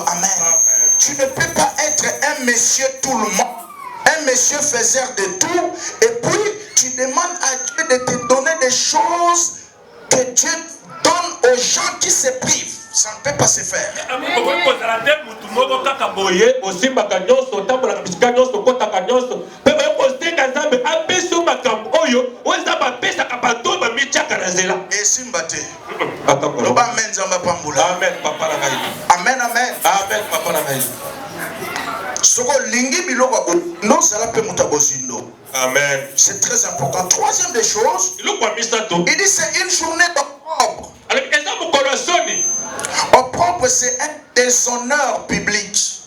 Amen. Tu ne peux pas être un monsieur tout le monde, un monsieur faiseur de tout, et puis tu demandes à Dieu de te donner des choses que Dieu donne aux gens qui se privent. Ça ne peut pas se faire. Et Simbate. Amen, amen. Amen, papa. Amen. C'est très important. Troisième des choses, il dit c'est une journée d'opprobre. Opprobre, c'est un déshonneur public.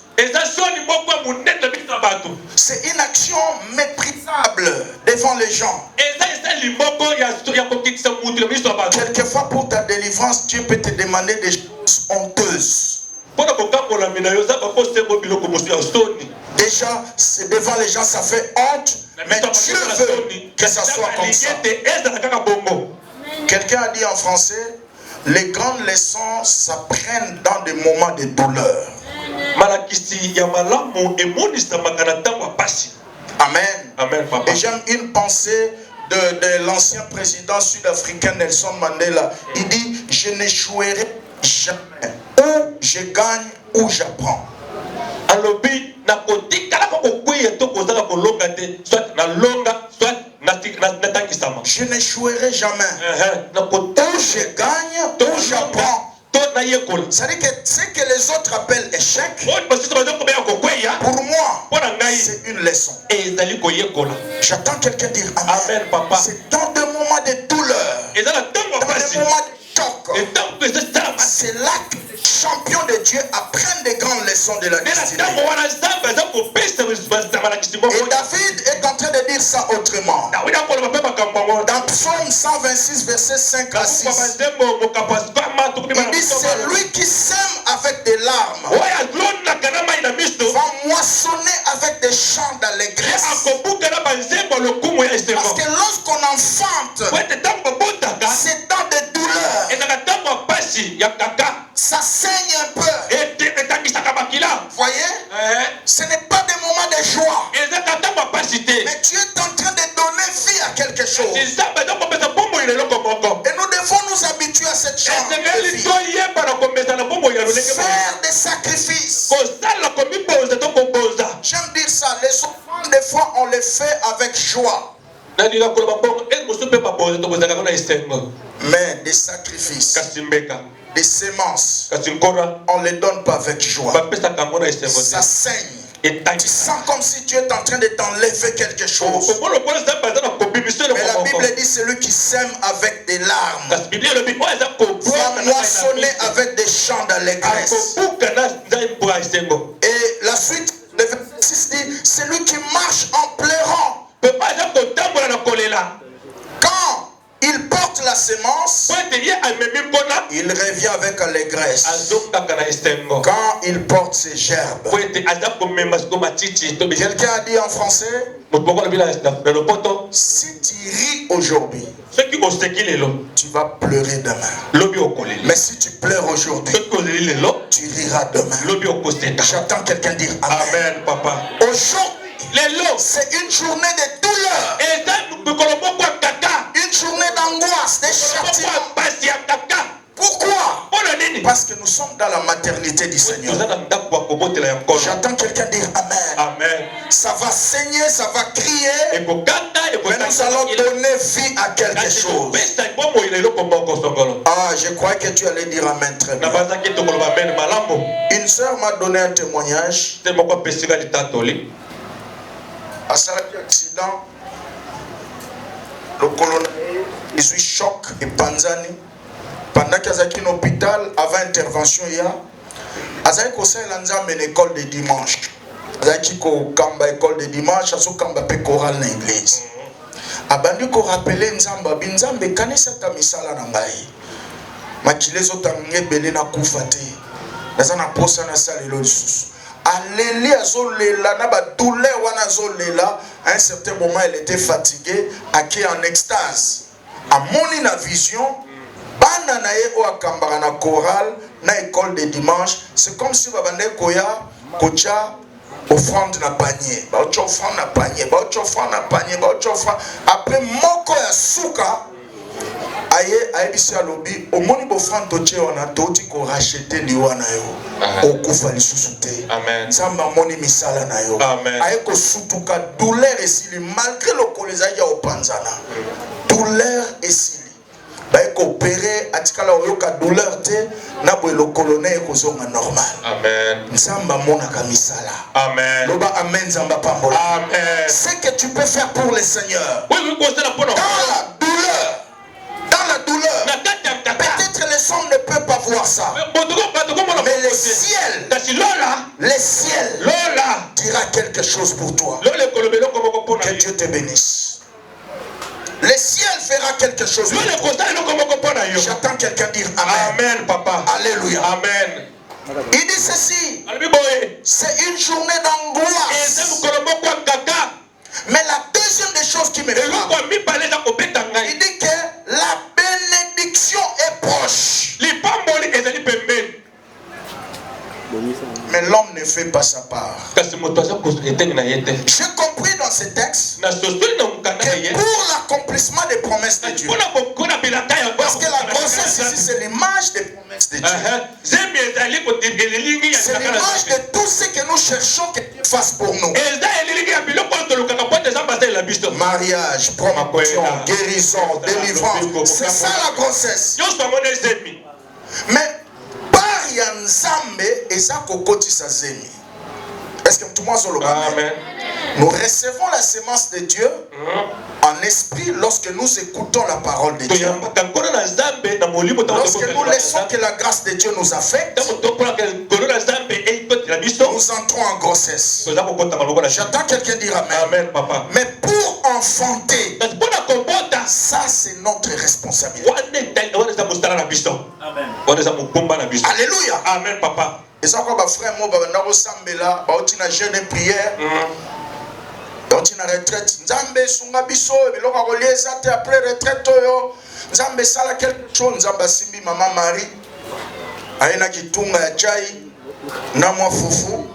C'est une action méprisable devant les gens. Quelquefois pour ta délivrance, Dieu peut te demander des choses honteuses. Déjà, c'est devant les gens, ça fait honte, mais Dieu veut que ça soit comme ça. Quelqu'un a dit en français, les grandes leçons s'apprennent dans des moments de douleur. Amen. Amen, papa. Et j'aime une pensée de l'ancien président sud-africain Nelson Mandela. Il dit, je n'échouerai jamais. Ou je gagne, ou j'apprends. Je n'échouerai jamais. Ou je gagne, ou j'apprends. C'est-à-dire que ce que les autres appellent échec, pour moi, c'est une leçon. J'attends quelqu'un dire Amen. C'est dans des moments de douleur, dans des moments de choc, c'est là que les champions de Dieu apprennent des grandes leçons de la destinée. Et David est en train de dire ça autrement. Dans Psaume 126, verset 5 à 6, il dit c'est lui qui sème avec des larmes va moissonner avec des chants d'allégresse. Parce que lorsqu'on enfante, c'est dans des douleurs. Ça saigne un peu. Vous voyez? Ce n'est pas des moments de joie. Mais Dieu est en train de donner vie à quelque chose. Et nous devons nous habituer à cette chose. Faire des sacrifices. J'aime dire ça. Les offrandes, des fois, on les fait avec joie. Mais des sacrifices, des semences, on ne les donne pas avec joie. Ça saigne. Tu sens comme si tu es en train de t'enlever quelque chose. Mais la Bible dit celui qui sème avec des larmes va moissonner avec des chants d'allégresse. Et la suite, le verset 6 dit celui qui marche en pleurant. Quand il porte la sémence, il revient avec allégresse. Quand il porte ses gerbes. Quelqu'un a dit en français, si tu ris aujourd'hui, tu vas pleurer demain. Mais si tu pleures aujourd'hui, tu riras demain. J'attends quelqu'un dire Amen. Aujourd'hui, c'est une journée de douleur. Une journée d'angoisse, de châtiment. Pourquoi? Parce que nous sommes dans la maternité du Seigneur. J'attends quelqu'un dire Amen. Ça va saigner, ça va crier. Mais nous allons donner vie à quelque chose. Ah, je croyais que tu allais dire Amen très bien. Une sœur m'a donné un témoignage. À cet accident, le colonel, il suit choc et Panzani. Pendant qu'il y a un hôpital, avant intervention, il y a une école de dimanche. Il y a une école de dimanche, il y a une chorale dans l'église. Abandi ko rappeler nzamba binzambe kanisa ta misala na ngai. Makilezo tange bele na kufate. Nazana posa na salelo lisusu. Aleli azolela na ba douleur wana azolela. À un certain moment, elle était fatiguée, acquis en extase. A moni na vision, ba bana na ye o akambara na chorale na école de dimanche, c'est comme si babande koya kocha offrande na panier, ba ocha offrande na panier, ba ocha offrande na panier, ba ocha offrande après moko ya suka aye ayebisi alobi omoni bofrande toche wana toti ko racheter liwa na yo okufa lisusu te. Nzambe amoni misala na yo aye kosutuka douleur esili malgré lokolo ezalaki ya opanzana douleur esili baye koopere atikala oyoka douleur te na boye lokolo na ye kozonga normal. Nzambe amonaka misala. Loba amen. Nzambe apambola. Ce que tu peux faire pour le Seigneur dans la douleur, peut-être les hommes ne peuvent pas voir ça, mais le ciel dira quelque chose pour toi. Que Dieu te bénisse. Le ciel fera quelque chose pour toi. J'attends quelqu'un dire amen. Papa. Alléluia. Amen. Il dit ceci, c'est une journée d'angoisse. Mais la deuxième des choses qui me frappe, il dit que la bénédiction est proche. Mais l'homme ne fait pas sa part. J'ai compris dans ce texte que pour l'accomplissement des promesses de Dieu, parce que la grossesse ici c'est l'image des promesses de Dieu, c'est l'image de tout ce que nous cherchons que Dieu fasse pour nous. Mariage, promotion, guérison, délivrance, c'est ça la grossesse. Mais est-ce que tout le monde le amen? Nous recevons la semence de Dieu en esprit lorsque nous écoutons la parole de Dieu. Lorsque nous laissons que la grâce de Dieu nous affecte, nous entrons en grossesse. J'attends quelqu'un dire amen. Mais pour enfanter, ça c'est notre responsabilité. Alléluia. Amen, papa. Et ça, quand ma frère, moi, sambela, na jeûne et prière, na retraite, Nzambe sunga biso, biloko kolieza te après retraite yo, Nzambe sala quelque chose, Nzambe simbi maman Marie, aina kitunga ya chai, na mwa fufu,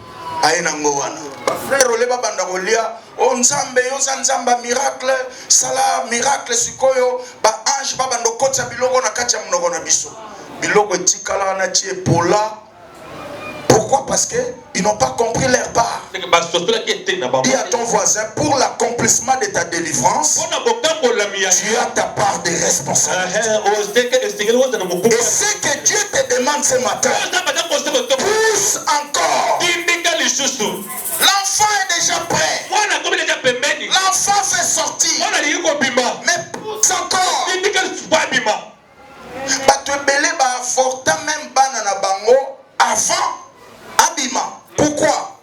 aina ngowana. Frère oleba banda kolia, o Nzambe yo Nzamba miracle, sala miracle sikoyo, ba ange ba bando kotsa biloko na kati ya mnoko na biso. Biloko etikala na tie pola. Pourquoi? Parce qu'ils n'ont pas compris leur part. Dis à ton voisin, pour l'accomplissement de ta délivrance, tu as ta part de responsabilité. Et ce que Dieu te demande ce matin, pousse encore. L'enfant est déjà prêt. L'enfant fait sortir. Mais pousse encore. Même banana bango avant Abima. Pourquoi?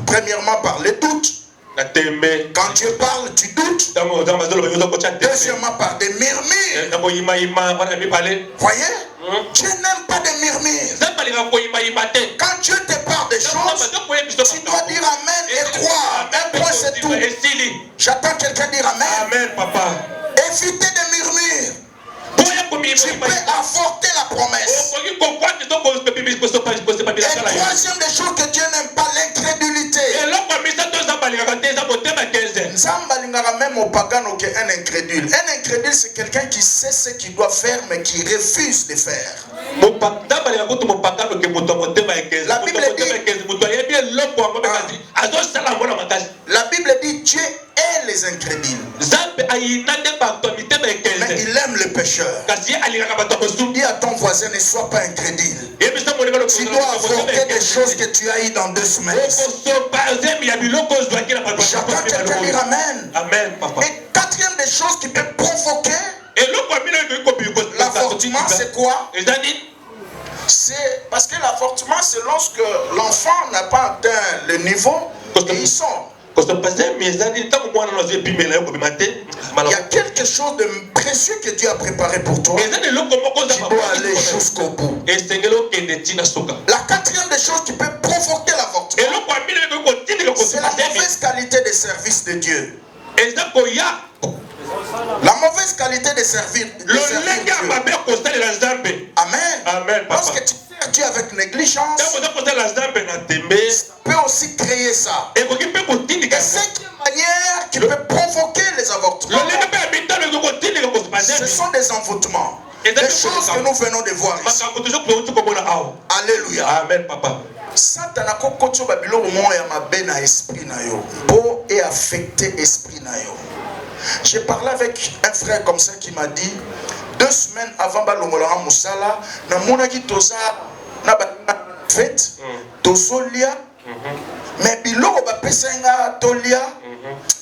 Premièrement par les doutes. Quand Dieu parle, tu doutes. Deuxièmement par des murmures. Voyez? Dieu n'aime pas des murmures. Quand Dieu te parle des choses, tu dois dire amen et croire. Un point c'est tout. J'attends quelqu'un dire amen. Amen, papa. Évitez des murmures. Tu peux avorter la promesse. Et troisième des choses que Dieu n'aime pas, l'incrédulité. Même au pagan, un incrédule. Un incrédule, c'est quelqu'un qui sait ce qu'il doit faire, mais qui refuse de faire. La Bible dit Dieu est les incrédules. Mais il aime les pécheurs. Dis à ton voisin, ne sois pas incrédule. Tu dois avorter des choses que tu as eues dans 2 semaines. J'attends quelqu'un dire amen. Amen, papa. Et quatrième des choses qui peut provoquer l'avortement, c'est quoi? C'est parce que l'avortement, c'est lorsque l'enfant n'a pas atteint le niveau et il sort. Il y a quelque chose de précieux que Dieu a préparé pour toi. Tu dois aller jusqu'au bout. La quatrième des choses qui peut provoquer l'avortement, c'est la mauvaise qualité des services de Dieu. La mauvaise qualité de servir Dieu. Amen. Amen. Lorsque tu sers Dieu avec négligence, peut aussi créer ça. Et c'est une manière qui peut provoquer les avortements. Ce sont des envoûtements. Des choses que nous venons de voir ici. Alléluia. Amen, papa. Satan a kokotso babilo mo ya mabe na esprit na yo. Pour et affecter esprit na yo. J'ai parlé avec un frère comme ça qui m'a dit 2 semaines avant balongolanga musala na monaki toza na ba fête tozolia mais biloko ba pesenga tolia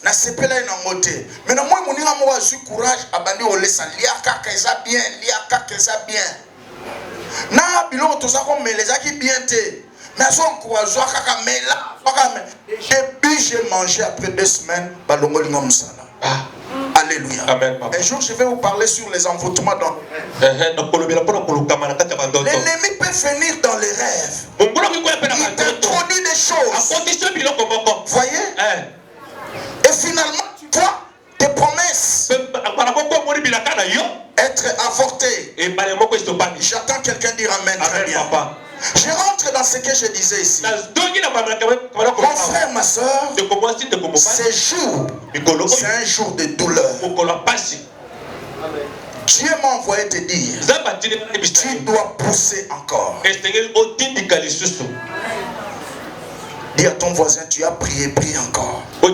na sepela na ngote mais na moi moninga mo wa courage abandi olesa lia kaka eza bien na biloko toza ko melezaki bien te mais son courage kaka mela depuis j'ai mangé après 2 semaines balongolinga musala. Alléluia. Amen, un jour je vais vous parler sur les envoûtements dans l'ennemi peut venir dans les rêves. Il t'introduit des choses. Voyez? Et finalement tu vois tes promesses être avortées. J'attends quelqu'un dire amen. Très bien. Papa. Je rentre dans ce que je disais ici. Mon frère, ma soeur, ces jours, c'est un jour de douleur. Dieu m'a envoyé te dire, tu dois pousser encore. Dis à ton voisin, tu as prié, prie encore. Tu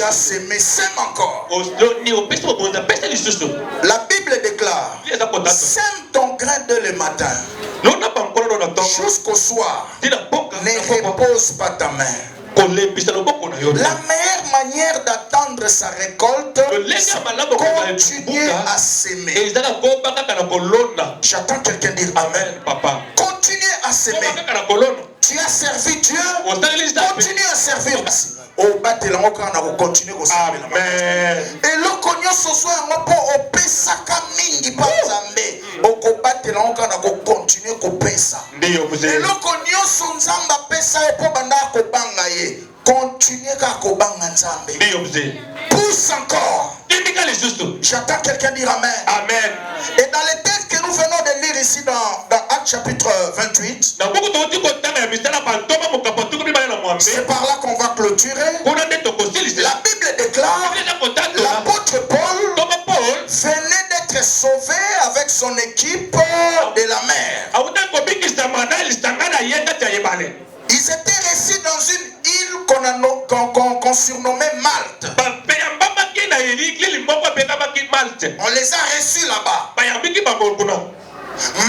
as semé, sème encore. La Bible déclare, sème ton grain de le matin jusqu'au soir. Ne repose pas ta main. La meilleure manière d'attendre sa récolte, c'est continuer à s'aimer. J'attends quelqu'un dire amen. Papa. Continuez à s'aimer. Tu as servi Dieu. Continue à servir. Continuer à servir. Et le cognon ce soir, on pesaka mingi par Zambé. On continue à pesa. Et le cognon son zamba pesa pour banda kobanga ye. Continuez à kobanga nzambe. Pousse encore. J'attends quelqu'un dire amen. Amen. Et dans les textes que nous venons de lire ici dans Actes chapitre 28, c'est par là qu'on va clôturer. La Bible déclare l'apôtre Paul venait d'être sauvé avec son équipe de la mer. Ils étaient restés dans une île qu'on surnommait Malte. On les a reçus là-bas.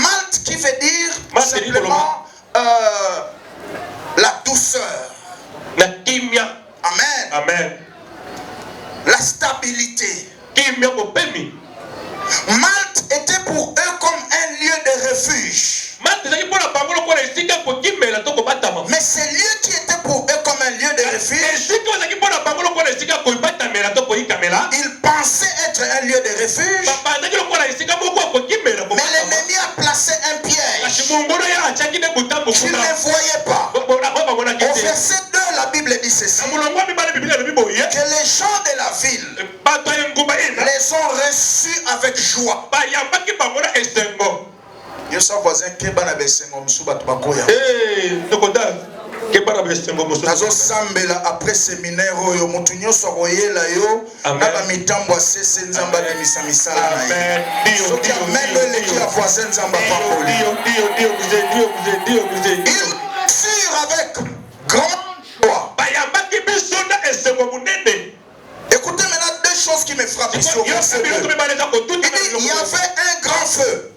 Malte qui veut dire simplement la douceur. Amen. Amen. La stabilité. Malte était pour eux comme un lieu de refuge. Mais ce lieu qui était pour eux comme un lieu de refuge, ils pensaient être un lieu de refuge, mais l'ennemi a placé un piège qu'ils ne voyaient pas. Au verset 2, la Bible dit ceci, que les gens de la ville les ont reçus avec joie. Yo sa voisin keba na besengo musu batu bakoya. Nazo sambela après séminaire oyo mutu nyoso koyela yo na ba mitambo asese nzamba de misamisala na ye. Soki amen le ki a voisin nzamba pakoli. Ils furent avec grande joie. Écoutez maintenant 2 choses qui me frappent ici au verset 2. Il y avait un grand feu.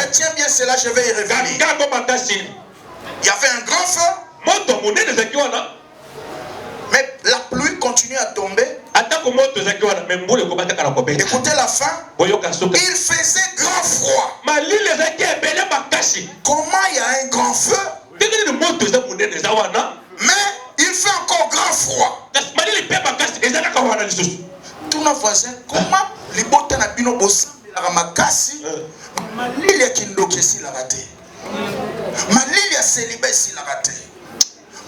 Retiens bien cela, je vais y revenir. Il y avait un grand feu. Mais la pluie continue à tomber. Écoutez la fin. Il faisait grand froid. Comment il y a un grand feu? Mais il fait encore grand froid. Tout nos voisins, comment les bottes na bino bossa la makasi, malili ya kindoki si la raté. Malili ya célibat si la raté.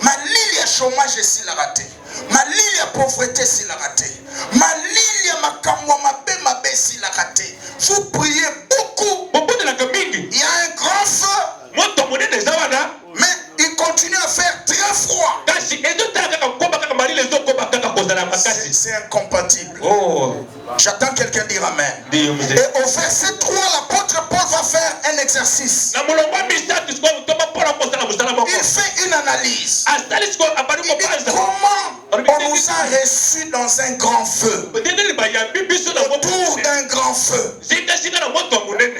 malili ya chômage esi la raté, malili ya pauvreté esi la raté, malili ya makamwa mabe esi la raté. Vous priez beaucoup. Il y a un grand feu, mais il continue à faire très froid. C'est incompatible. J'attends quelqu'un dire amen. Et au verset 3, l'apôtre Paul va faire un exercice. Il fait une analyse. Il dit comment on nous a reçus dans un grand feu, autour d'un grand feu.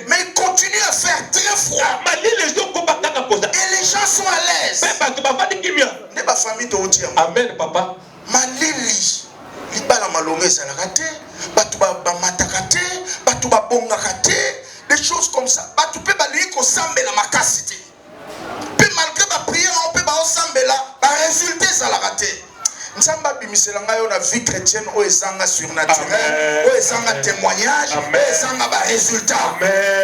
Mais il continue à faire très froid. Et les gens sont à l'aise. Amen, papa. Malili libala malonga ezalaka te, batu bamataka te, batu babongaka te, des choses comme ça. Batu pe balingi kosambela makasi te. Pe malgré ba prière on peut ba osambela, ba résultat ezalaka te. Nzamba bimisela ngayo na vie chrétienne o ezanga surnaturel, o ezanga témoignage, o ezanga ba résultat.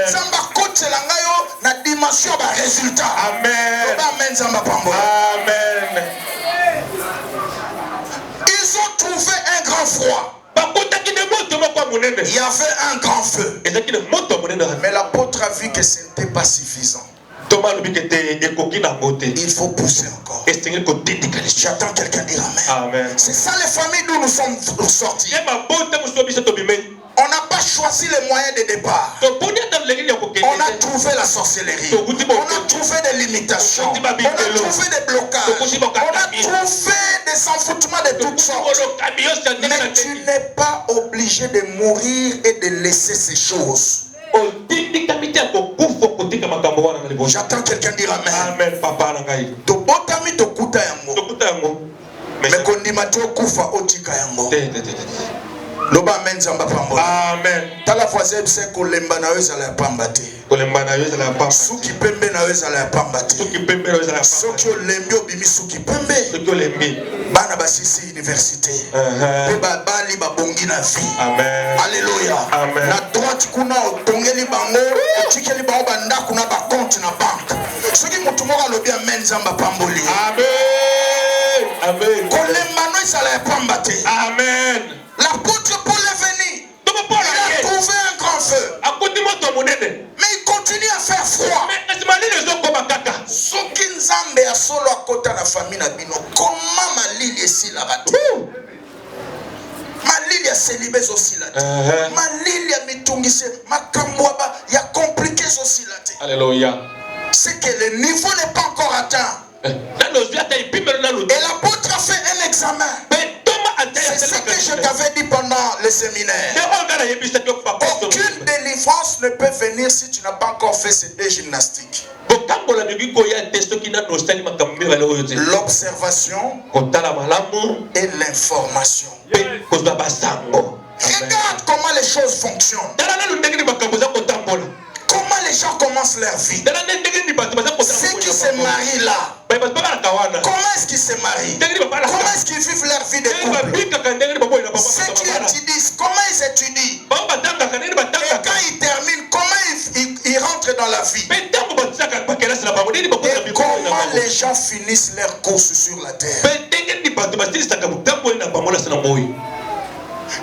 Nzamba kotela ngayo na dimension ba résultat. Amen. Amen nzamba pambo. Amen. Ils ont trouvé un grand froid. Il y avait un grand feu. Mais l'apôtre a vu que ce n'était pas suffisant. Il faut pousser encore. J'attends quelqu'un dire amen. C'est ça les familles d'où nous sommes sortis. On n'a pas choisi les moyens de départ. On a trouvé la sorcellerie. On a trouvé des limitations. On a trouvé des blocages. On a trouvé des enfoutements de toutes sortes. Mais tu n'es pas obligé de mourir et de laisser ces choses. J'attends quelqu'un dire amen. Amen, papa. Mais qu'on dit Mathieu Koufa Otika Yango. Loba amen zamba pambo. Amen. Tala voisin c'est ko lemba na weza la pambate. Ko lemba na weza la pambate. Suki pembe na weza la pambate. Suki pembe na weza la pambate. Soki olembi obimi suki pembe. Soki olembi. Bana basisi université. Pe ba bali ba bongi na vie. Amen. Alléluia. Amen. Na droite kuna otongeli bango, otikeli bango banda kuna ba compte na banque. Soki mutu moko lobi amen zamba pamboli. Amen. Amen. Ko lemba no ezala pambate. Amen. L'apôtre Paul est venu. Il a trouvé un grand feu. Mais il continue à faire froid. Soki nzambe ya solo akota na famille na bino, comment malili esila bato? Malili ya célibé osila te. Malili ya mitungise makambo ya compliqué osila te. Alléluia. C'est que le niveau n'est pas encore atteint. Et l'apôtre a fait un examen. C'est ce que je t'avais dit pendant le séminaire. Aucune délivrance ne peut venir si tu n'as pas encore fait ces deux gymnastiques. L'observation et l'information. Regarde comment les choses fonctionnent. Comment les gens commencent leur vie. Ceux qui se marient là, comment est-ce qu'ils se marient? Comment est-ce qu'ils vivent leur vie de couple? Ceux qui étudient, comment ils étudient? Et quand ils terminent, comment ils rentrent dans la vie? Et comment les gens finissent leur course sur la terre?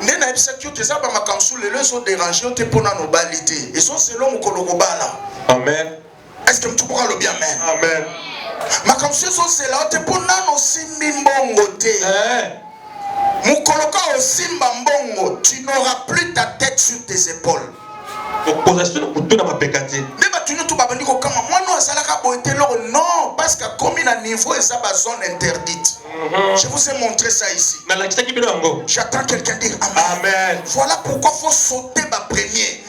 Nde na ebisa kyo teza ba makamsu lelo so déranger te pona no balité et so selon mukolo kobala. Amen. Est-ce que tu pourras le bien amen? Amen. Makamsu so sela te pona no simbi mbongo te. Mukolo ka osimba mbongo, tu n'auras plus ta tête sur tes épaules. Non, parce qu'à combien de niveau est ça zone interdite. Je vous ai montré ça ici. J'attends quelqu'un dire amen. Amen. Voilà pourquoi il faut sauter ma premier.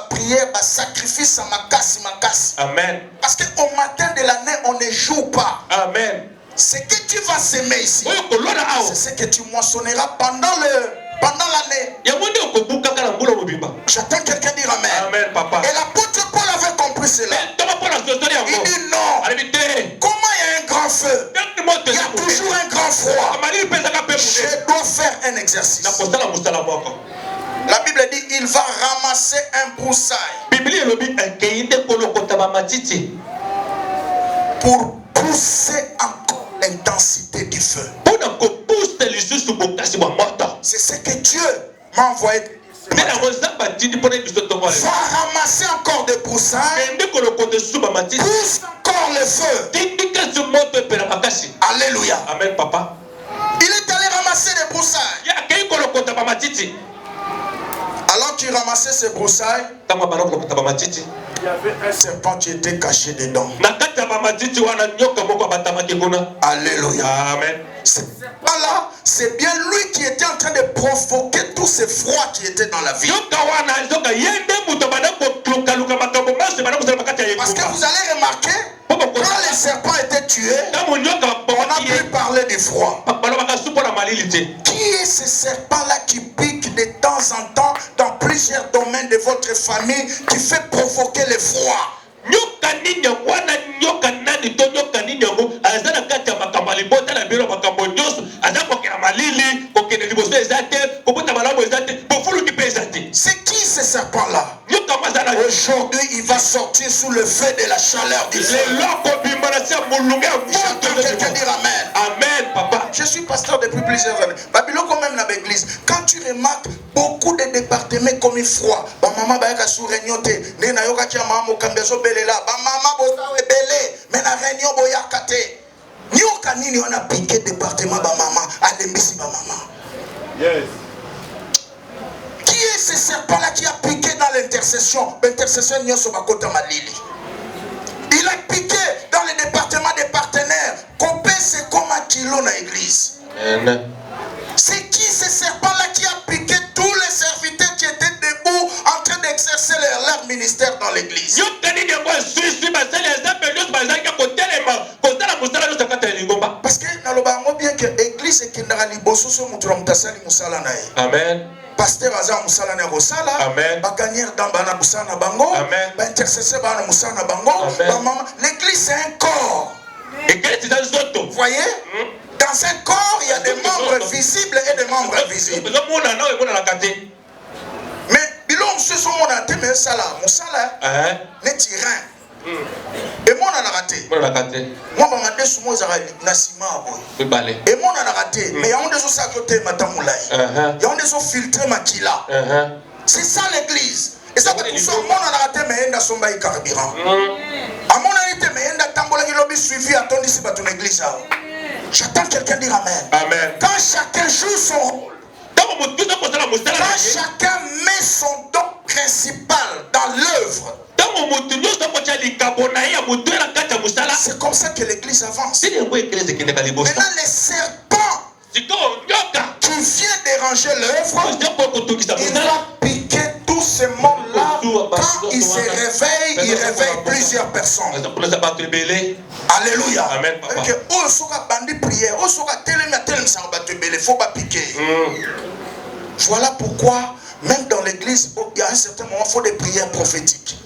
Prière, sacrifice, makasi. Amen. Parce qu'au matin de l'année, on ne joue pas. Amen. Ce que tu vas s'aimer ici, c'est ce que tu moissonneras pendant l'année. J'attends quelqu'un dire amen. Amen, papa. Et l'apôtre Paul avait compris cela. Il dit non. Comment il y a un grand feu? Il y a toujours un grand froid. Je dois faire un exercice. La Bible dit il va ramasser un broussaille. pour pousser encore l'intensité du feu. C'est ce que Dieu m'a envoyé. Va ramasser encore des broussailles. Pousse encore le feu. Alléluia. Amen, papa. Il est allé ramasser des broussailles. Alors qu'il ramassait ces broussailles, il y avait un serpent qui était caché dedans. Alléluia. Amen. Ce serpent-là, c'est bien lui qui était en train de provoquer tous ces froids qui étaient dans la vie. Parce que vous allez remarquer, quand les serpents étaient tués, on n'a plus parlé du froid. Qui est ce serpent-là qui pique de temps en temps dans plusieurs domaines de votre famille, qui fait provoquer le froid? C'est qui ce serpent-là? Aujourd'hui, il va sortir sous le feu de la chaleur du feu. J'entends quelqu'un dire Amen. Amen, papa. Je suis pasteur depuis plusieurs années. Babylone, quand même, dans l'église. Quand tu remarques beaucoup de départements comme froid, maman ba yaka sous réunion te, ne na yoka tia maman kambezo belela, maman boza belé, mais na réunion boyaka te. Nyoka nini on a piqué département ba maman, alembisi ba maman. Yes. Qui est ce serpent-là qui a piqué dans l'intercession? L'intercession nyoso bakota malili. Il a piqué dans le département des partenaires. Copé, c'est comme un kilo dans l'église. C'est qui ce serpent-là qui a piqué tous les serviteurs qui étaient debout en train d'exercer leur ministère dans l'église? Parce que nous avons bien que l'église est qui n'a pas Amen. pasteur Azar Moussala na Rosala, Baganyère Dambana Moussana Bango, intercesseur Bana Moussana Bango, l'église c'est un corps. Vous voyez? Dans un corps, il y a des membres visibles et des membres invisibles. Mais, bilon, ce sont mon athée, mais ça là, Moussala, n'est tyran. Et moi, on a raté. Moi, je me suis dit, et moi, on a raté. Mais il y a des gens qui ont côté Matamoulaï. Il y a des gens qui ont filtré Makila. C'est ça l'église. Et ça, tout ça, moi, on a raté, mais il y a des carburant. À mon avis, mais il y a des tambours qui ont suivi à ton ici, ton église. J'attends quelqu'un dire Amen. Amen. Quand chacun joue son rôle, quand chacun met son don principal dans l'œuvre, c'est comme ça que l'église avance. Maintenant, les serpents qui viennent déranger l'œuvre, il va piquer tous ces mondes-là. Quand il se réveille, il réveille plusieurs personnes. Alléluia. Amen, papa. Voilà pourquoi, même dans l'église, il y a un certain moment, il faut des prières prophétiques.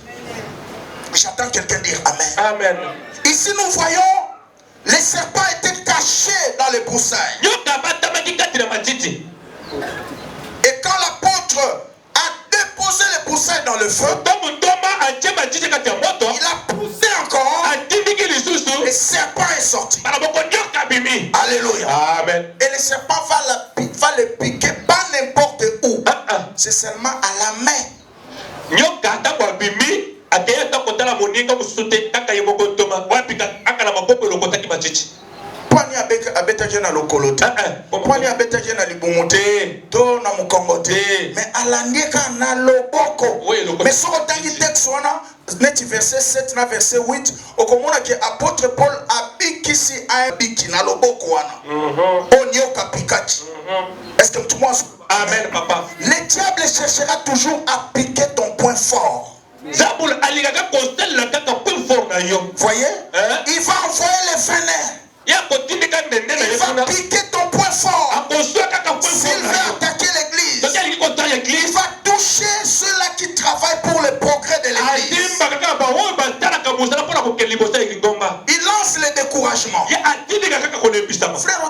J'attends quelqu'un dire Amen. Amen. Ici, nous voyons, les serpents étaient cachés dans les broussailles. Et quand l'apôtre a déposé les broussailles dans le feu, il a poussé encore, le serpent est sorti. Alléluia. Amen. Et le serpent va le piquer pas n'importe où. C'est seulement à la main. Poani abetaki na lokolote. Poani abetaki na libumote. To na mukongote. Mais alandieka na loboko. Mais sur le texte wana, net verset 7 na verset 8, okomona que apôtre Paul abikisi a biki na loboko wana. Onyoka pikati. Est-ce que tout le monde? Amen, papa. Le diable cherchera toujours à piquer ton point fort. Voyez? Il va envoyer les venin. Il va piquer ton point fort. S'il veut attaquer l'église, il va toucher ceux-là qui travaillent pour le progrès de l'église. Il lance le découragement. Frère,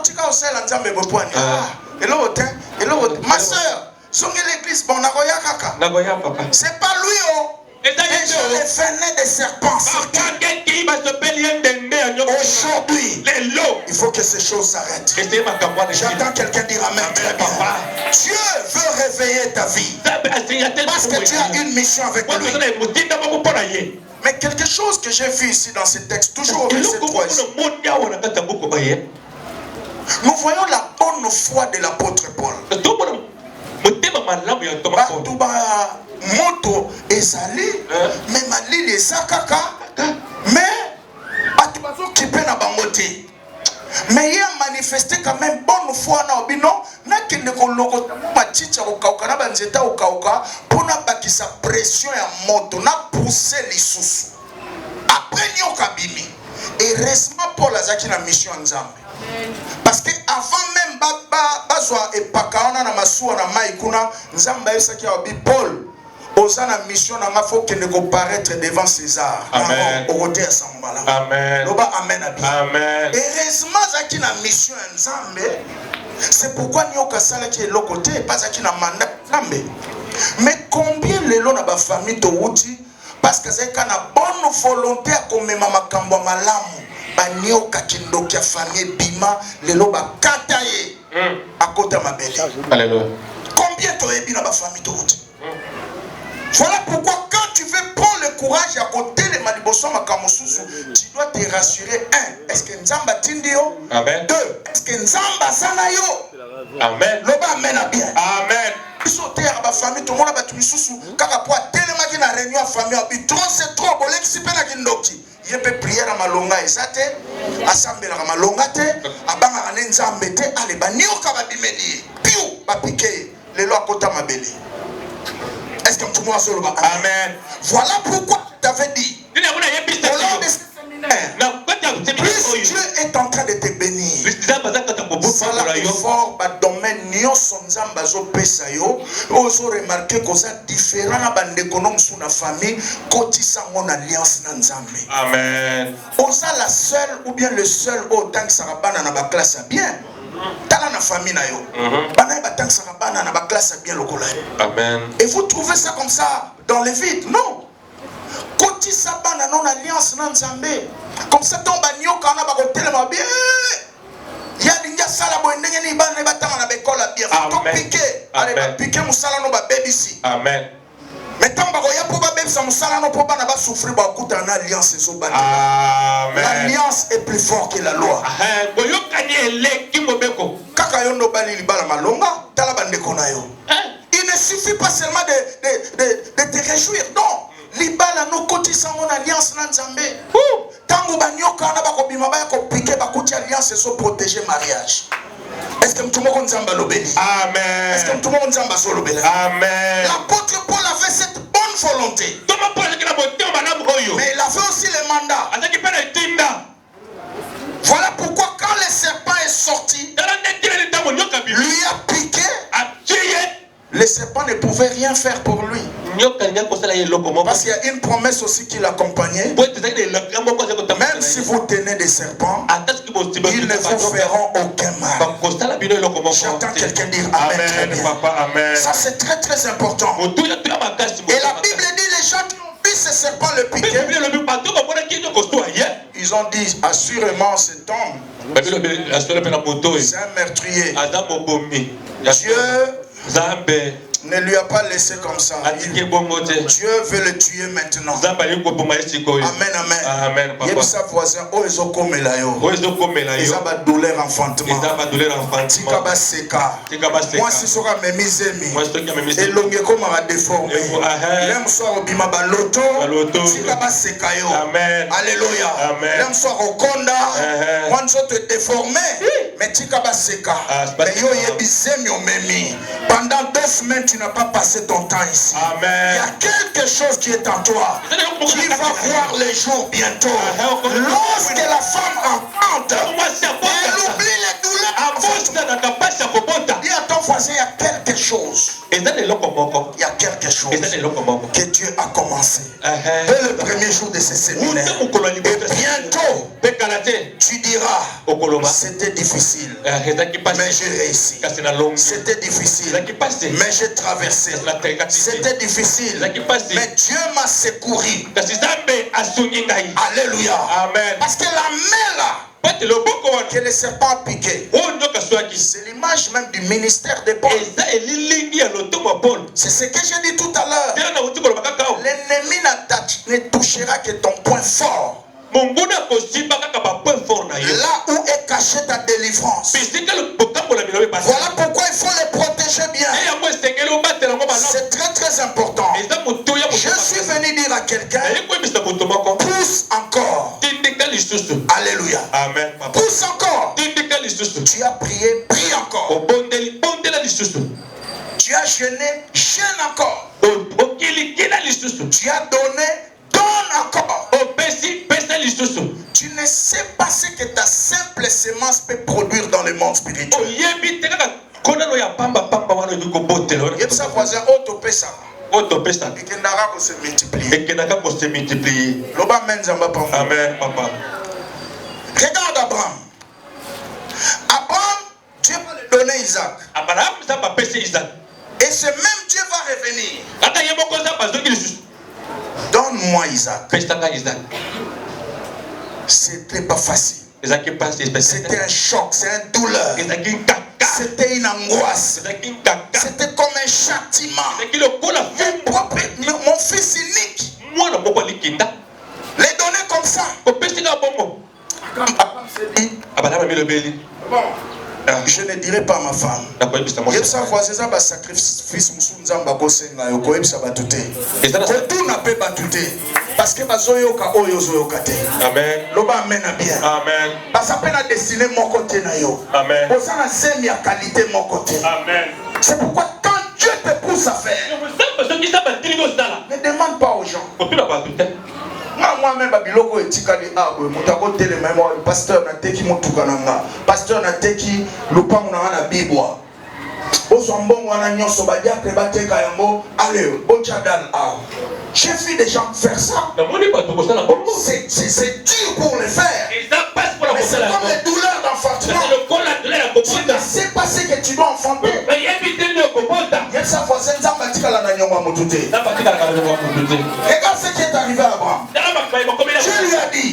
ma soeur, c'est pas lui. Et je venais des serpents. Aujourd'hui, il faut que ces choses s'arrêtent. J'entends quelqu'un dire amen. Très bien. Dieu veut réveiller ta vie. Parce que tu as une mission avec lui. Mais quelque chose que j'ai vu ici dans ce texte, toujours au verset 3, nous voyons la bonne foi de l'apôtre Paul. Moto ezali, mais malili ezakaka, mais atubazo kipe na bangote. Mais il a manifesté quand même bonne foi na obino, na kende ko lokota machicha ko kauka na banzeta ko kauka, pona bakisa pression ya moto na pousser lisusu. Après nyoka bimi. Et récemment Paul azaki na mission nzambe. Parce que avant même bazwa epakaona na masuwa na maikuna nzamba esaki ya bi Paul osana mission na nga faut kende ko paraître devant César. Amen. Amen. Loba amen abi. Amen. Et récemment azaki na mission nzambe. C'est pourquoi nyoka sala ki le côté pas azaki na mandat nzambe. Mais combien lelo na ba famille to wuti parce que c'est kana bonne volonté à komema makambo malamu. Banyoka kindoki ya famille bima lelo ba kataye akota mabele. Alléluia. Combien tu as dans ma famille de route? Voilà pourquoi quand tu veux prendre le courage à côté de Maliboso Makamosusu, tu dois te rassurer. 1. Est-ce que Nzamba Tindio? Amen. 2. Est-ce que Nzamba Sanayo? Amen. Loba amen à bien. Amen. Sauter à ma famille, tout le monde a battu Misusu. Car après, tellement qu'il y a une réunion à famille, c'est trop, bon, l'excipé n'a qu'une doki. Il peut prier à Malonga et ça te, assemblée à Malonga te, à Banga Nzambe te, allez, banio kababimedi, piou, ba piqué, les lois kota mabeli. Est-ce que tout le monde a solo? Amen. Voilà pourquoi tu avais dit. Au long de ce séminaire, plus Dieu est en train de te bénir. Voilà fort, domaine nyonso nzamba zo pesa yo, ozo remarquer que ça différent na bande économe sous la famille, kotisa mon alliance na nzambe. Amen. Oza la seule ou bien le seul autant que sarabana na ba classe bien. Tala na famille na yo. Bana ba tant que sarabana na ba classe bien lokola. Amen. Et vous trouvez ça comme ça dans les vides? Non. Kotisa bana non alliance na nzambe. Comme ça ton banyo kana ba kotelema bien. Ya dinga sala bo ndenge ni bana batanga na bekola bien. To piquer. Allez ba piquer musala no ba baby si. Amen. Mais tant ba ya po ba baby sa musala no po bana ba souffrir ba kuta na alliance so bana. Amen. L'alliance est plus forte que la loi. Boyokani eleki mobeko. Kaka yo no bali libala malonga tala bande kona yo. Il ne suffit pas seulement de te réjouir. Non. Libala no koti sa mon alliance na nzambe. Tango banyoka na bako bima ba ko piquer ba koti alliance so protéger mariage. Est-ce que tout le monde nzamba lobeli? Amen. Est-ce que tout le monde nzamba so lobeli? Amen. L'apôtre Paul avait cette bonne volonté. Mais il avait aussi le mandat. Voilà pourquoi quand le serpent est sorti, lui a piqué. Le serpent ne pouvait rien faire pour lui. Parce qu'il y a une promesse aussi qui l'accompagnait. Même si vous tenez des serpents, ils ne vous feront aucun mal. J'entends quelqu'un dire Amen. Très bien. Amen. Ça c'est très très important. Et la Bible dit les gens qui ont vu ce serpent le piquer, ils ont dit assurément cet homme, c'est un meurtrier. Dieu ne lui a pas laissé comme ça. Dieu veut le tuer maintenant. Amen, amen. Amen. Il y a sa voisin, oh, ils ont comme la yo. Ils ont la douleur enfantement. Tika ba seka. Moi, si sera mes misemi. Et l'ongue comme a déformé. L'aime soir au bima ba loto. Tika ba seka yo. Alléluia. L'aime soir au konda. Moi, je te déformé. Mais tika ba seka. Mais yo ye bisemi o memi. Pendant 2 semaines, tu n'as pas passé ton temps ici. Amen. Il y a quelque chose qui est en toi qui va voir les jours bientôt. Lorsque la femme enfante, elle oublie les douleurs. Dis à ton voisin, il y a quelque chose Il y a quelque chose que Dieu a commencé. Dès le premier jour de ce séminaire. Et bientôt, tu diras, c'était difficile, mais j'ai réussi. C'était difficile, mais j'ai traversé. C'était difficile, mais Dieu m'a secouru. Alléluia. Amen. Parce que la main là, que le serpent a piqué, c'est l'image même du ministère de Paul. C'est ce que j'ai dit tout à l'heure. L'ennemi ne touchera que ton point fort. Là où est cachée ta délivrance. Voilà pourquoi il faut les protéger bien. C'est très très important. Je suis venu dire à quelqu'un, pousse encore. Alléluia. Amen. Pousse encore. Tu as prié, prie encore. Tu as jeûné, jeûne encore. Tu as donné, donne encore. Tu ne sais pas ce que ta simple sémence peut produire dans le monde spirituel. Et ça, voisin, autopessa. Et que n'ara se multiplier. Amen, papa. Regarde Abraham. Abraham, Dieu va lui donner Isaac. Et ce même Dieu va revenir. Donne-moi Isaac. C'était pas facile. C'était un choc, c'est une douleur. C'était une angoisse. C'était comme un châtiment. Mon fils unique. Les donner comme ça. Je ne dirai pas à ma femme. Parce que Amen. Amen. C'est pourquoi quand Dieu te pousse à faire, ne demande pas aux gens. Moi-même, pasteur n'a teki motukananga, pasteur n'a teki lupangu na bibwa. J'ai vu des gens faire ça. C'est dur pour le faire. Mais c'est comme les douleurs d'enfantement. Tu ne sais pas ce que tu dois enfanter. Regarde ce qui est arrivé à Abraham. Dieu lui a dit,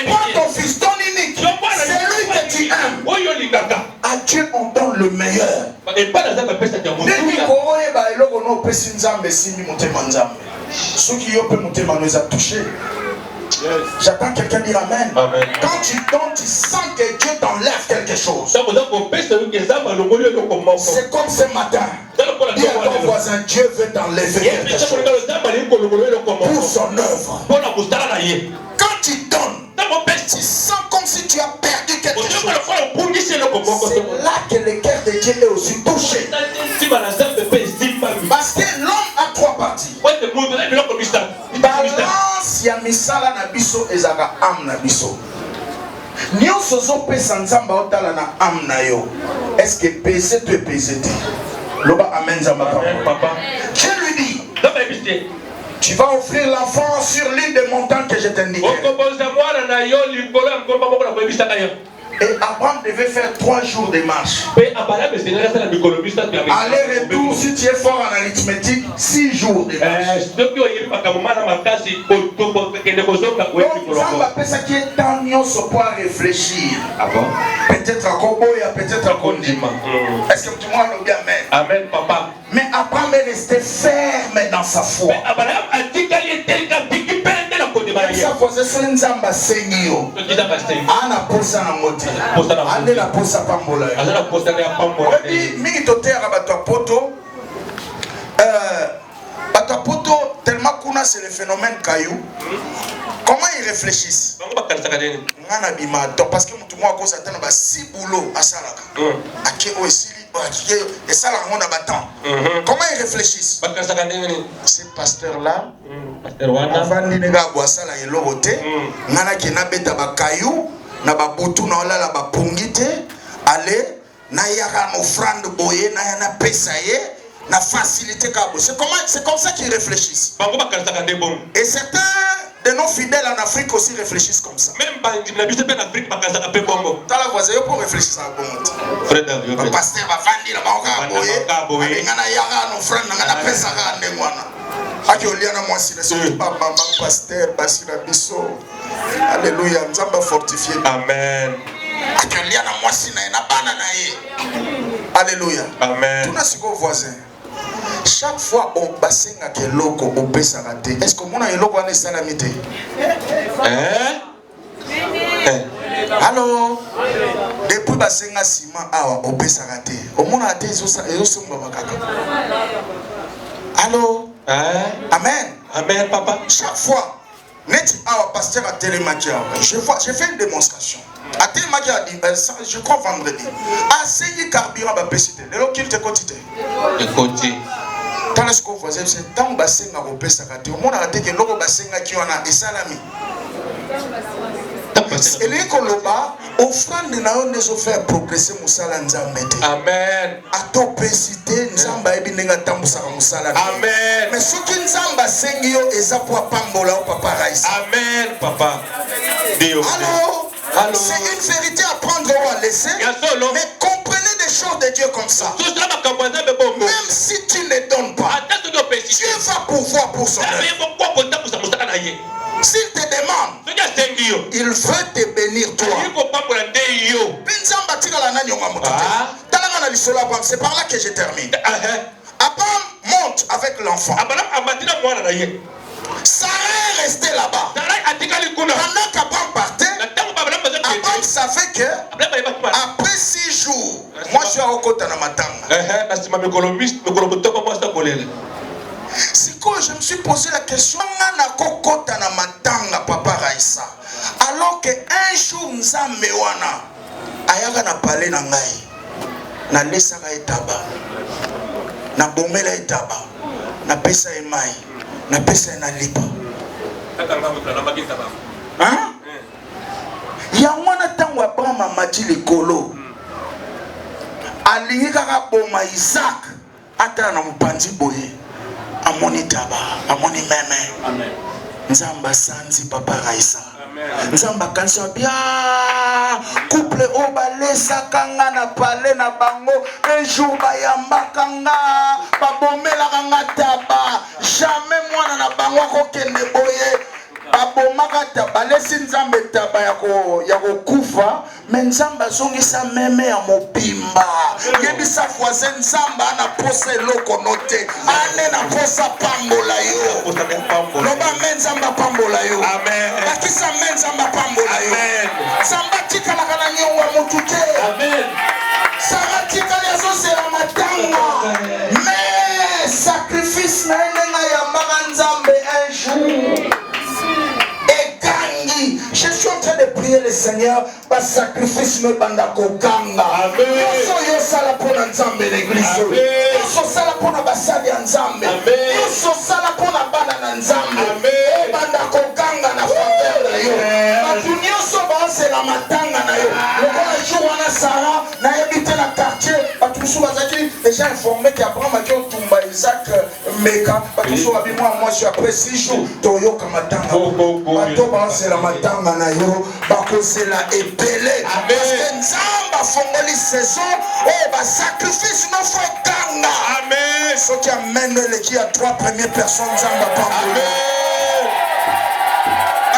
prends ton fils, ton unique, c'est lui que tu aimes. À Dieu on donne le meilleur. J'attends quelqu'un dire amen. Quand tu donnes, tu sens que Dieu t'enlève quelque chose. C'est comme ce matin. Dis à ton voisin, Dieu veut t'enlever quelque chose pour son œuvre. Quand tu donnes, tu sens comme si tu as perdu quelque chose. C'est là que le cœur de Dieu est aussi touché. Parce que l'homme a trois parties. Balance ya misala na biso ezaka am na biso. Nyonso zo pesa nzamba otala na am na yo. Est-ce que pese te pese te? Loba amen nzamba papa. Je lui dis, tu vas offrir l'enfant sur l'île des montagnes que je t'indique. Et Abraham devait faire 3 jours de marche. Aller-retour, si tu es fort en arithmétique, 6 jours de marche. Donc, ça appelle ça qui est temps pour réfléchir. Peut-être à Koboya, peut-être à Kondima. Est-ce que tu m'as dit amen? Amen, papa. Mais Abraham est resté ferme dans sa foi. Ça faisait ce nzamba sengio. Ana posa na moti. Ande la posa pambola. Oui, mingi totera batapoto. Batapoto tellement kuna c'est le phénomène caillou. Comment ils réfléchissent? Ngana bimato parce que mutu mwa ko satana ba si boulot asalaka. Ake o esili et ça là on a battant. Comment ils réfléchissent? Ce pasteur là avant de nega boisa la elorote ngana ki na beta ba caillou na ba butu na ola la ba pungite ale na yaka no offrande boye na yana pesa ye na facilité kabo. C'est comme ça qu'ils réfléchissent. Et certains de nos fidèles en Afrique aussi réfléchissent comme ça. Même en Afrique, t'as la voisin pour réfléchir ça bon. Le pasteur va vendre la banque à ngana yara no frère ngana pesa ka ndengwana. Aki oliana moi si le maman pasteur basira biso. Alléluia, nzamba fortifié. Amen. Aki oliana moi si na bana na ye. Alléluia. Amen. Tout na siko voisin. Chaque fois on basenga ke loko on pesa raté. Est-ce que mon a loko ane salamité? Allô? Depuis basenga ciment awa on pesa raté. Au mon a été somba makaka. Allô? Amen. Amen papa. Chaque fois net awa pasteur a télémagia. Je fais une démonstration. A télémagia a dit je crois vendredi. A saigné carburant ba pesité. Le lokil te quotité. Écoutez. Tant que vous voyez, c'est tant bassin à repérer au monde a dit que l'eau bassin qui en a et salami. Et les colobas offrant de naon les offert progresser musala nzambe. Amen. A topesité nzamba ebi nenga tambusa musala. Amen. Mais ce qui nzamba sengio eza pour pambola au papa raïs. Amen papa. Dieu. Alors, c'est une vérité à prendre ou à laisser. Mais comprenez des choses de Dieu comme ça. Même si tu ne donnes pas, Dieu va pouvoir pour son œuvre. S'il te demande, il veut te bénir toi. C'est par là que je termine. Abraham monte avec l'enfant. Sarah est restée là-bas. Pendant qu'Abraham partait, Abraham savait que après 6 jours, moi je suis à Okota na matanga. C'est quand je me suis posé la question, papa Raïssa. Alors que un jour Nzambe wana ayaka na parler na ngai, na lesaka etaba, na bomela etaba, na pesa emai, na pesa na lipa. Hein? Yangwana tango Abraham amati likolo. Alingi kaka boma Isaac ata na mupanzi boye. Amoni taba, amoni meme. Amen. Nzamba sanzi papa Raïssa. Nzamba kanso bia couple o balesa kanga na pale na bango un jour bayamba kanga babomela kanga taba jamais mwana na bango akokende boye babomaka taba lesi nzambe taba ya kokufa mais nzamba azongisa meme ya mobimba yebisa voisin nzamba ana posa eloko note ane na posa pambola yo loba me nzamba pambola yo bakisa me nzamba pambola yo nzamba tikalaka na nyongo ya motu te sara tikali azosela matanga mais sacrifice na ye ndenga yambaka nzambe un jour. Je suis en train de prier le Seigneur par sacrifice me bandako kanga. Yoso yosala pona nzambe l'église. Yoso sala pona basali ya nzambe. Yoso sala pona bana na nzambe. Bandako kanga na faveur na yo. Batu nyonso basela matanga na yo. Lokola jour wana Sarah na habité na quartier. Batu musu bazaki déjà informé qu'Abraham a dit tumba Isaac meka. Batu musu babi moi je suis après 6 jours toyoka matanga. Batu basela matanga na yo bakozela epele parce que nzamba fongoli saison oh ba sacrifice no fo kanga amen ce qui amène l'équipe à 3 premières personnes nzamba pambola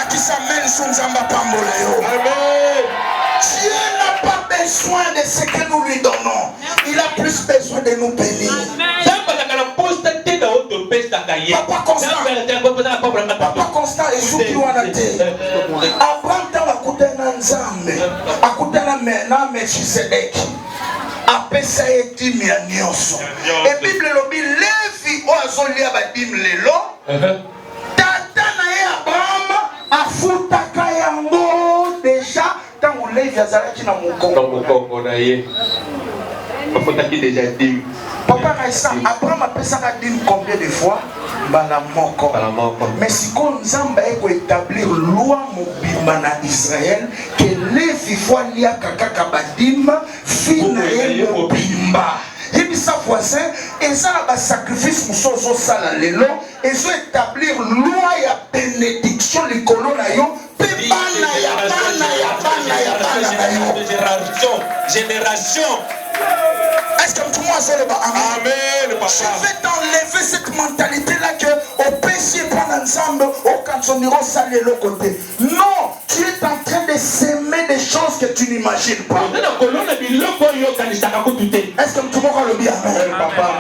qui s'amène sur nzamba pambola yo amen. Dieu n'a pas besoin de ce que nous lui donnons, il a plus besoin de nous bénir. Papa Constant et Souki Wanate. Abraham tanga kutana nzambe. Akutana na Melchisedek. Apesa etimi ya nyonso. Et Bible lobi Levi oazolia ba dim lelo. Tata na ye Abraham afutaka yango déjà tango Levi azalaki na mokongo na ye. Afutaki déjà dim. Papa Raïssa, Abraham a pensé à dire combien de fois Balamoko. Mais si on Nzamba a établir loi mobimba na Israël que les fois lia kaka kabadim finalement mobimba. Et puis sa voisin Et ça, le sacrifice, nous sommes sala lelo, et ils ont établir loi et bénédiction, les colons, génération. Est-ce que tout le monde sait le bas? Amen, papa. Je vais t'enlever cette mentalité-là que au péché prend ensemble, au cantoniro salé le côté. Non, tu es en train de s'aimer des choses que tu n'imagines pas. Est-ce que tout le monde a le bien?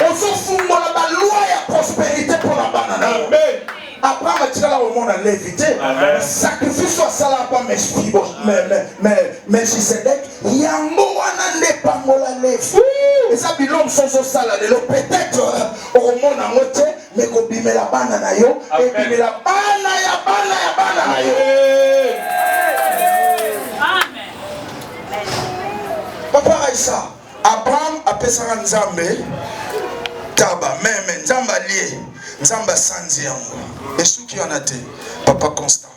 On s'en fout, la loi et la prospérité pour la banane. Amen. Abraham a tiré là au monde à l'éviter. Sacrifice soit ça là pas mais Melchisedec. Yangoana n'est pas mola lève. Et ça bilom sans ça là. Peut-être au monde à moitié, mais qu'on bime la banane yo. Et bime la banane yo. Amen. Papa Aïssa, Abraham a pesé un Nzambe. Taba, même Nzamba lié. Nzamba sanzi yango. Et ceux qui en a été, papa Constant.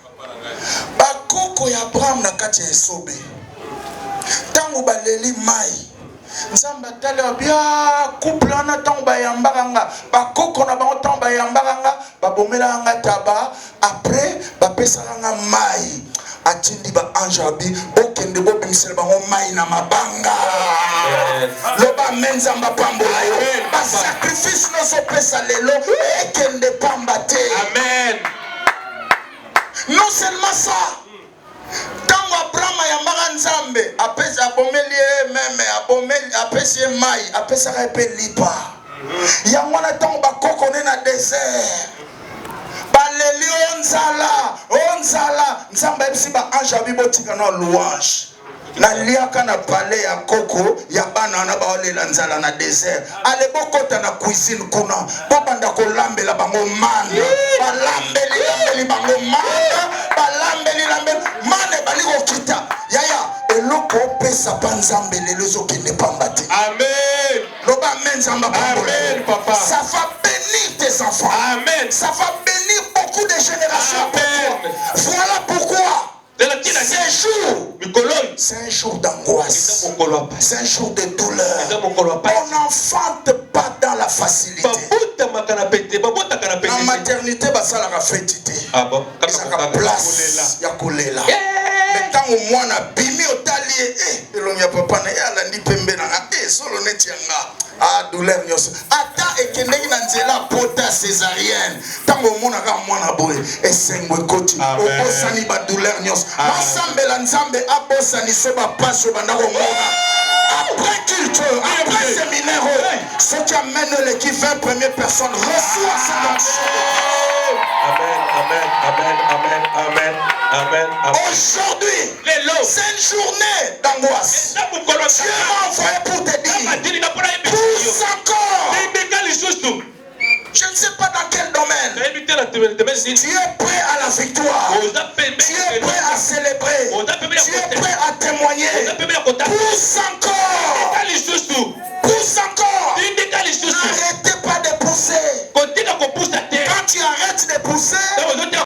Bakoko ya Abraham na kati ya esobe. Tango baleli mai. Nzamba tale bia couple na tango bayambaranga. Bakoko na bango tango bayambaranga. Babomela nga taba. Après, bapesalanga mai. Atindi ba anjabi. Okende bo bimisel bango mai na mabanga. Loba menzamba pambola yo. Ba sacrifice no so pesa lelo. Ekende pambate. Amen. Non seulement ça. Tango Abraham yambara nzambe. Apesa abomelie meme. Apesi mai. Apesa repe lipa. Yamwana tango bakoko na désert. Baleli onzala nzamba ebisi ba ange abibotika na louange na liaka na palais ya koko ya bana na baolela nzala na désert ale bokota na cuisine kuna babanda kolambela bango mana balambeli bango mana bali kokita yaya eloko opesa pa nzambe lelo ezokende pamba te. Amen. Loba amen nzamba. Amen papa. Ça va bénir tes enfants. Amen. Ça va bénir beaucoup de générations. Amen. Voilà pourquoi c'est un jour d'angoisse. C'est un jour de douleur. On n'enfante pas dans la facilité. La maternité, ça la fête. Ça la place. Ya kolela. Mais tant au moins na bimi otalié et l'on papa na ya la ni pembe na solo netianga. Ah douleur nyos. Ata ekendeki na nzela pota césarienne. Tango mona ka mwana boye esengwe koti. Obosani ba douleur nyos. Masambela nzambe abosani so ba paso bandako mona. Après culture, après séminaire, ceux qui amènent l'équipe 20 premières personnes reçoivent cette onction. Amen. Aujourd'hui, c'est une journée d'angoisse. Dieu m'a envoyé pour te dire, pousse encore. Je ne sais pas dans quel domaine. Tu es prêt à la victoire. Tu es prêt à célébrer. Tu es prêt à témoigner. Pousse encore. Pousse encore. N'arrêtez pas de pousser. Quand tu arrêtes de pousser,